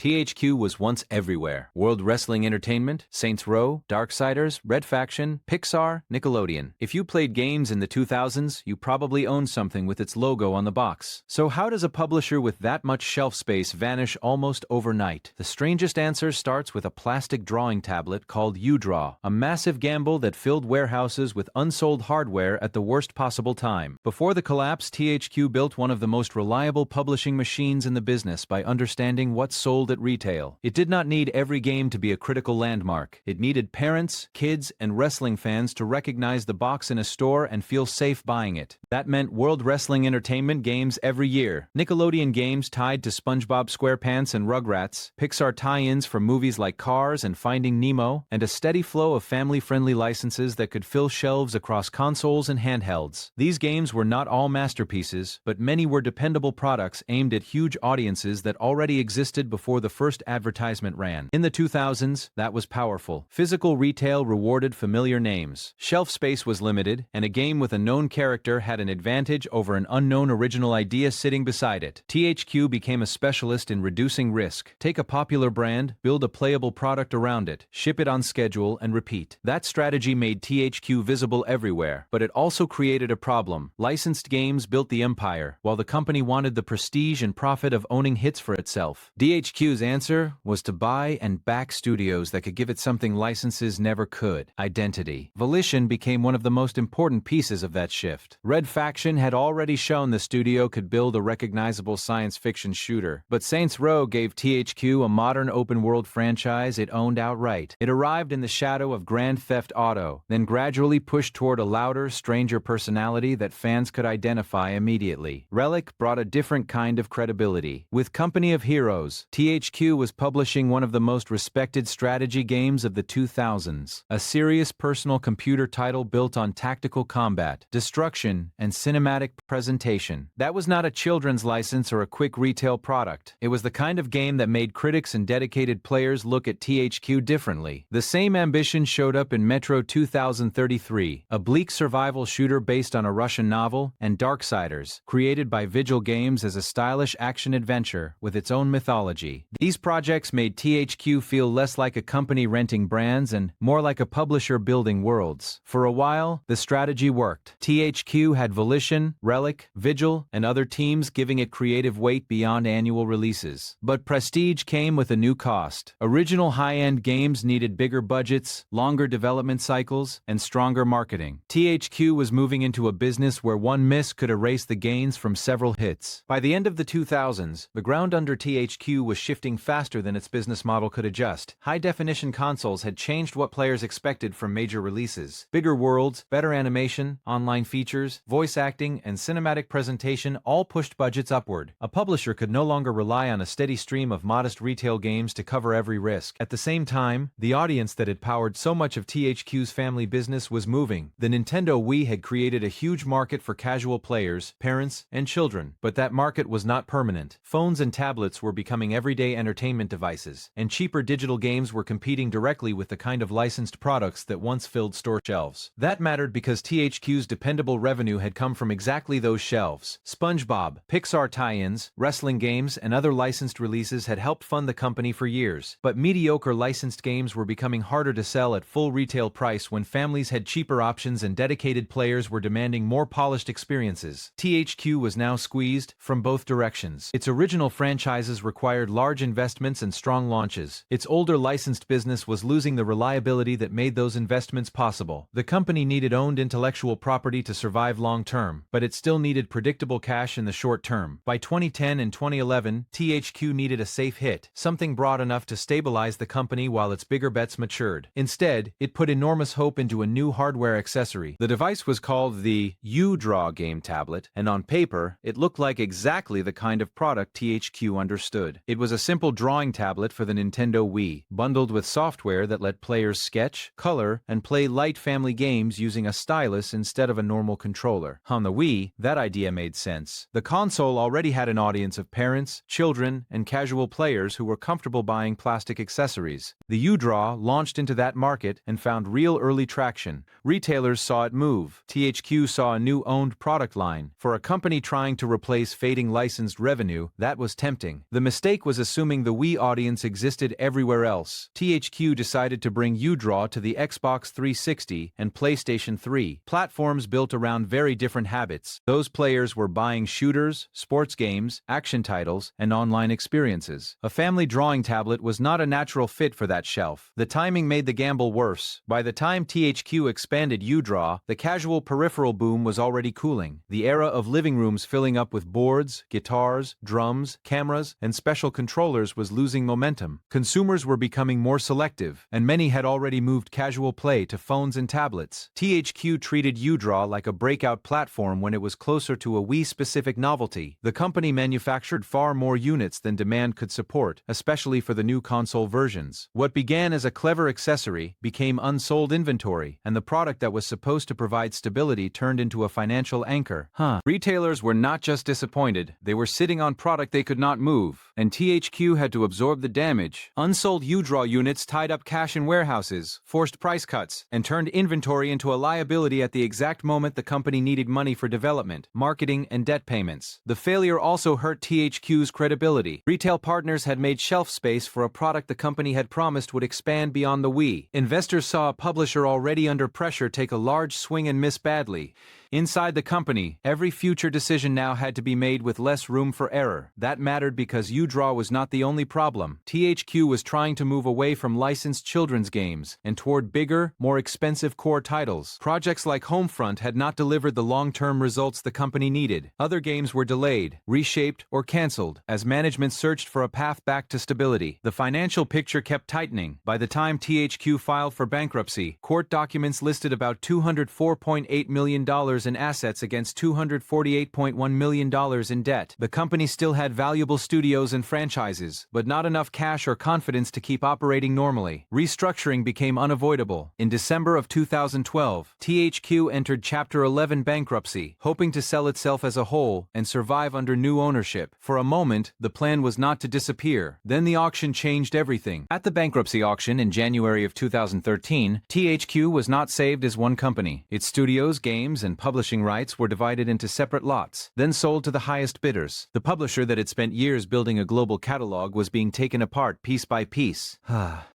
THQ was once everywhere. World Wrestling Entertainment, Saints Row, Darksiders, Red Faction, Pixar, Nickelodeon. If you played games in the 2000s, you probably owned something with its logo on the box. So how does a publisher with that much shelf space vanish almost overnight? The strangest answer starts with a plastic drawing tablet called uDraw, a massive gamble that filled warehouses with unsold hardware at the worst possible time. Before the collapse, THQ built one of the most reliable publishing machines in the business by understanding what sold at retail. It did not need every game to be a critical landmark. It needed parents, kids, and wrestling fans to recognize the box in a store and feel safe buying it. That meant World Wrestling Entertainment games every year, Nickelodeon games tied to SpongeBob SquarePants and Rugrats, Pixar tie-ins for movies like Cars and Finding Nemo, and a steady flow of family-friendly licenses that could fill shelves across consoles and handhelds. These games were not all masterpieces, but many were dependable products aimed at huge audiences that already existed before the first advertisement ran. In the 2000s, that was powerful. Physical retail rewarded familiar names. Shelf space was limited, and a game with a known character had an advantage over an unknown original idea sitting beside it. THQ became a specialist in reducing risk. Take a popular brand, build a playable product around it, ship it on schedule, and repeat. That strategy made THQ visible everywhere, but it also created a problem. Licensed games built the empire, while the company wanted the prestige and profit of owning hits for itself. THQ's answer was to buy and back studios that could give it something licenses never could: identity. Volition became one of the most important pieces of that shift. Red Faction had already shown the studio could build a recognizable science fiction shooter, but Saints Row gave THQ a modern open-world franchise it owned outright. It arrived in the shadow of Grand Theft Auto, then gradually pushed toward a louder, stranger personality that fans could identify immediately. Relic brought a different kind of credibility. With Company of Heroes, THQ was publishing one of the most respected strategy games of the 2000s, a serious personal computer title built on tactical combat, destruction, and cinematic presentation. That was not a children's license or a quick retail product. It was the kind of game that made critics and dedicated players look at THQ differently. The same ambition showed up in Metro 2033, a bleak survival shooter based on a Russian novel, and Darksiders, created by Vigil Games as a stylish action-adventure with its own mythology. These projects made THQ feel less like a company renting brands and more like a publisher building worlds. For a while, the strategy worked. THQ had Volition, Relic, Vigil, and other teams giving it creative weight beyond annual releases. But prestige came with a new cost. Original high-end games needed bigger budgets, longer development cycles, and stronger marketing. THQ was moving into a business where one miss could erase the gains from several hits. By the end of the 2000s, the ground under THQ was shifting faster than its business model could adjust. High-definition consoles had changed what players expected from major releases. Bigger worlds, better animation, online features, voice acting, and cinematic presentation all pushed budgets upward. A publisher could no longer rely on a steady stream of modest retail games to cover every risk. At the same time, the audience that had powered so much of THQ's family business was moving. The Nintendo Wii had created a huge market for casual players, parents, and children, but that market was not permanent. Phones and tablets were becoming everyday entertainment devices, and cheaper digital games were competing directly with the kind of licensed products that once filled store shelves. That mattered because THQ's dependable revenue had come from exactly those shelves. SpongeBob, Pixar tie-ins, wrestling games, and other licensed releases had helped fund the company for years, but mediocre licensed games were becoming harder to sell at full retail price when families had cheaper options and dedicated players were demanding more polished experiences. THQ was now squeezed from both directions. Its original franchises required large investments and strong launches. Its older licensed business was losing the reliability that made those investments possible. The company needed owned intellectual property to survive long-term, but it still needed predictable cash in the short term. By 2010 and 2011, THQ needed a safe hit, something broad enough to stabilize the company while its bigger bets matured. Instead, it put enormous hope into a new hardware accessory. The device was called the uDraw GameTablet, and on paper, it looked like exactly the kind of product THQ understood. It was a simple drawing tablet for the Nintendo Wii, bundled with software that let players sketch, color, and play light family games using a stylus instead of a normal controller. On the Wii, that idea made sense. The console already had an audience of parents, children, and casual players who were comfortable buying plastic accessories. The uDraw launched into that market and found real early traction. Retailers saw it move. THQ saw a new owned product line. For a company trying to replace fading licensed revenue, that was tempting. The mistake was assuming assuming the Wii audience existed everywhere else. THQ decided to bring uDraw to the Xbox 360 and PlayStation 3. Platforms built around very different habits. Those players were buying shooters, sports games, action titles, and online experiences. A family drawing tablet was not a natural fit for that shelf. The timing made the gamble worse. By the time THQ expanded uDraw, the casual peripheral boom was already cooling. The era of living rooms filling up with boards, guitars, drums, cameras, and special controllers was losing momentum. Consumers were becoming more selective, and many had already moved casual play to phones and tablets. THQ treated uDraw like a breakout platform when it was closer to a Wii-specific novelty. The company manufactured far more units than demand could support, especially for the new console versions. What began as a clever accessory became unsold inventory, and the product that was supposed to provide stability turned into a financial anchor. Retailers were not just disappointed, they were sitting on product they could not move, and THQ had to absorb the damage. Unsold uDraw units tied up cash in warehouses, forced price cuts, and turned inventory into a liability at the exact moment the company needed money for development, marketing, and debt payments. The failure also hurt THQ's credibility. Retail partners had made shelf space for a product the company had promised would expand beyond the Wii. Investors saw a publisher already under pressure take a large swing and miss badly. Inside the company, every future decision now had to be made with less room for error. That mattered because uDraw was not the only problem. THQ was trying to move away from licensed children's games and toward bigger, more expensive core titles. Projects like Homefront had not delivered the long-term results the company needed. Other games were delayed, reshaped, or cancelled as management searched for a path back to stability. The financial picture kept tightening. By the time THQ filed for bankruptcy, court documents listed about $204.8 million in assets against $248.1 million in debt. The company still had valuable studios and franchises, but not enough cash or confidence to keep operating normally. Restructuring became unavoidable. In December of 2012, THQ entered Chapter 11 bankruptcy, hoping to sell itself as a whole and survive under new ownership. For a moment, the plan was not to disappear. Then the auction changed everything. At the bankruptcy auction in January of 2013, THQ was not saved as one company. Its studios, games, and publishing rights were divided into separate lots, then sold to the highest bidders. The publisher that had spent years building a global catalog was being taken apart piece by piece.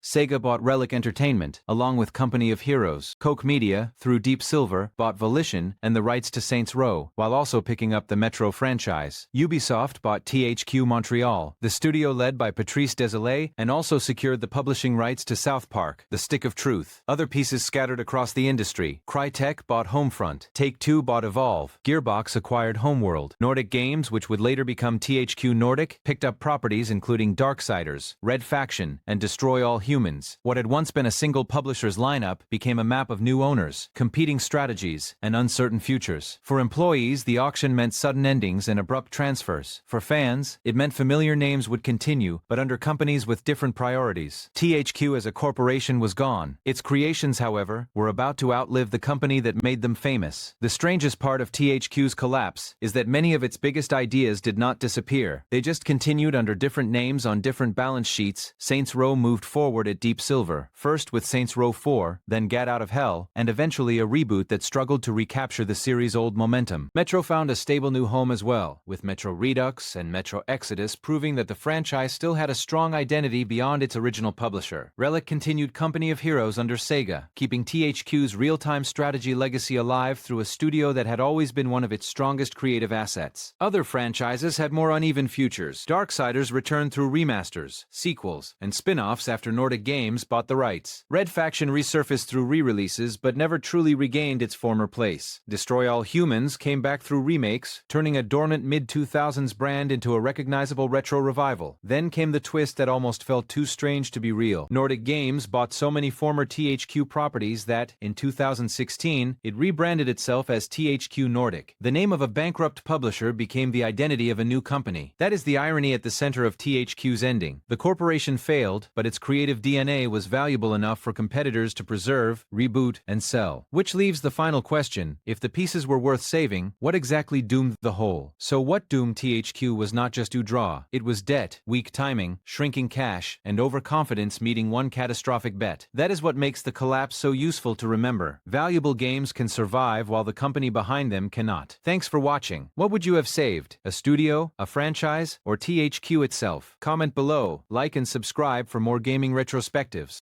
Sega bought Relic Entertainment, along with Company of Heroes. Koch Media, through Deep Silver, bought Volition and the rights to Saints Row, while also picking up the Metro franchise. Ubisoft bought THQ Montreal, the studio led by Patrice Désilets, and also secured the publishing rights to South Park, The Stick of Truth. Other pieces scattered across the industry. Crytek bought Homefront. Take-Two bought Evolve. Gearbox acquired Homeworld. Nordic Games, which would later become THQ Nordic, picked up properties including Darksiders, Red Faction, and Destroy All Humans. What had once been a single publisher's lineup became a map of new owners, competing strategies, and uncertain futures. For employees, the auction meant sudden endings and abrupt transfers. For fans, it meant familiar names would continue, but under companies with different priorities. THQ as a corporation was gone. Its creations, however, were about to outlive the company that made them famous. The strangest part of THQ's collapse is that many of its biggest ideas did not disappear. They just continued under different names on different balance sheets. Saints Row moved forward at Deep Silver, first with Saints Row 4, then Get Out of Hell, and eventually a reboot that struggled to recapture the series' old momentum. Metro found a stable new home as well, with Metro Redux and Metro Exodus proving that the franchise still had a strong identity beyond its original publisher. Relic continued Company of Heroes under Sega, keeping THQ's real-time strategy legacy alive through a studio that had always been one of its strongest creative assets. Other franchises had more uneven futures. Darksiders returned through remasters, sequels, and spin-offs after Nordic Games bought the rights. Red Faction resurfaced through re-releases but never truly regained its former place. Destroy All Humans came back through remakes, turning a dormant mid-2000s brand into a recognizable retro revival. Then came the twist that almost felt too strange to be real. Nordic Games bought so many former THQ properties that, in 2016, it rebranded itself as THQ Nordic. The name of a bankrupt publisher became the identity of a new company. That is the irony at the center of THQ's ending. The corporation failed, but its creative DNA was valuable enough for competitors to preserve, reboot, and sell. Which leaves the final question: if the pieces were worth saving, what exactly doomed the whole? So what doomed THQ was not just uDraw. It was debt, weak timing, shrinking cash, and overconfidence meeting one catastrophic bet. That is what makes the collapse so useful to remember. Valuable games can survive while the company behind them cannot. Thanks for watching. What would you have saved? A studio, a franchise, or THQ itself? Comment below, like and subscribe for more gaming retrospectives.